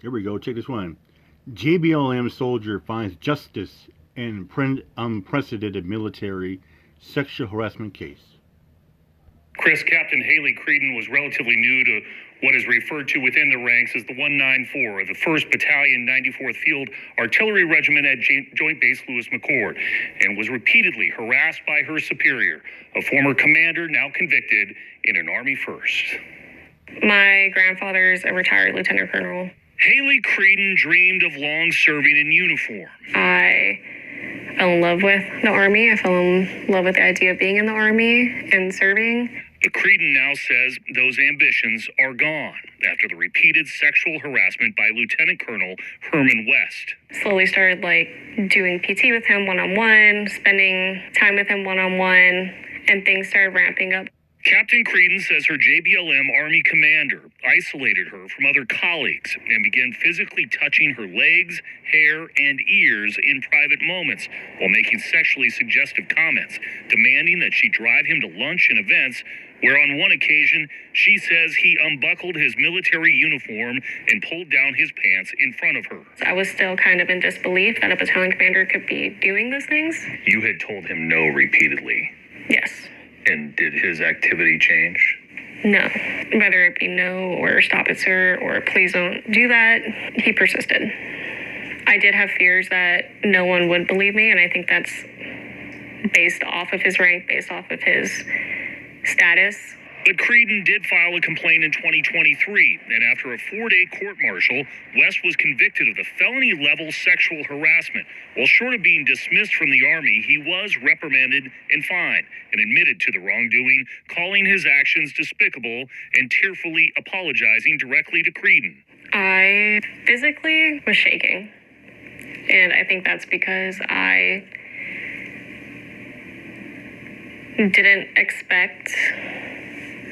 Here we go. Check this one. JBLM soldier finds justice in unprecedented military sexual harassment case. Chris, Captain Haley Creedon was relatively new to what is referred to within the ranks as the 194, the 1st Battalion, 94th Field Artillery Regiment at Joint Base Lewis McChord, and was repeatedly harassed by her superior, a former commander now convicted in an Army first. My grandfather's a retired lieutenant colonel. Haley Creedon dreamed of long serving in uniform. I fell in love with the Army. I fell in love with the idea of being in the Army and serving. But Creedon now says those ambitions are gone after the repeated sexual harassment by Lieutenant Colonel Herman West. Slowly started doing PT with him one-on-one, spending time with him one-on-one, and things started ramping up. Captain Creedon says her JBLM Army commander isolated her from other colleagues and began physically touching her legs, hair, and ears in private moments while making sexually suggestive comments, demanding that she drive him to lunch and events where on one occasion she says he unbuckled his military uniform and pulled down his pants in front of her. I was still kind of in disbelief that a battalion commander could be doing those things. You had told him no repeatedly. Yes. And did his activity change? No. Whether it be no or stop it, sir, or please don't do that, he persisted. I did have fears that no one would believe me, and I think that's based off of his rank, based off of his status. But Creedon did file a complaint in 2023, and after a 4-day court-martial, West was convicted of the felony-level sexual harassment. While short of being dismissed from the Army, he was reprimanded and fined, and admitted to the wrongdoing, calling his actions despicable and tearfully apologizing directly to Creedon. I physically was shaking, and I think that's because I didn't expect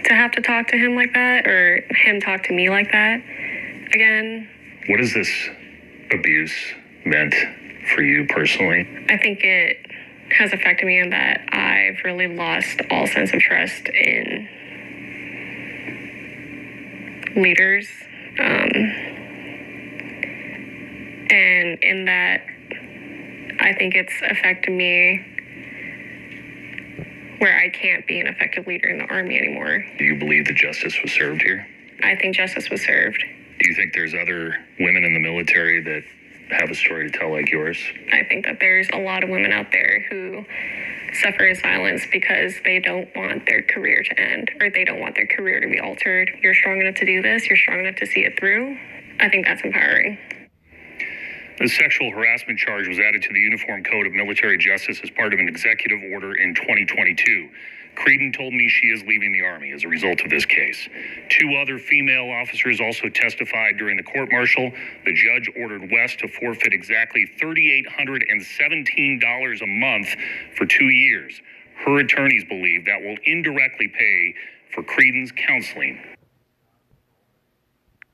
to have to talk to him like that, or him talk to me like that again. What has this abuse meant for you personally? I think it has affected me in that I've really lost all sense of trust in leaders. And in that, I think it's affected me where I can't be an effective leader in the Army anymore. Do you believe that justice was served here? I think justice was served. Do you think there's other women in the military that have a story to tell like yours? I think that there's a lot of women out there who suffer in silence because they don't want their career to end, or they don't want their career to be altered. You're strong enough to do this. You're strong enough to see it through. I think that's empowering. The sexual harassment charge was added to the Uniform Code of Military Justice as part of an executive order in 2022. Creedon told me she is leaving the Army as a result of this case. 2 other female officers also testified during the court-martial. The judge ordered West to forfeit exactly $3,817 a month for 2 years. Her attorneys believe that will indirectly pay for Creedon's counseling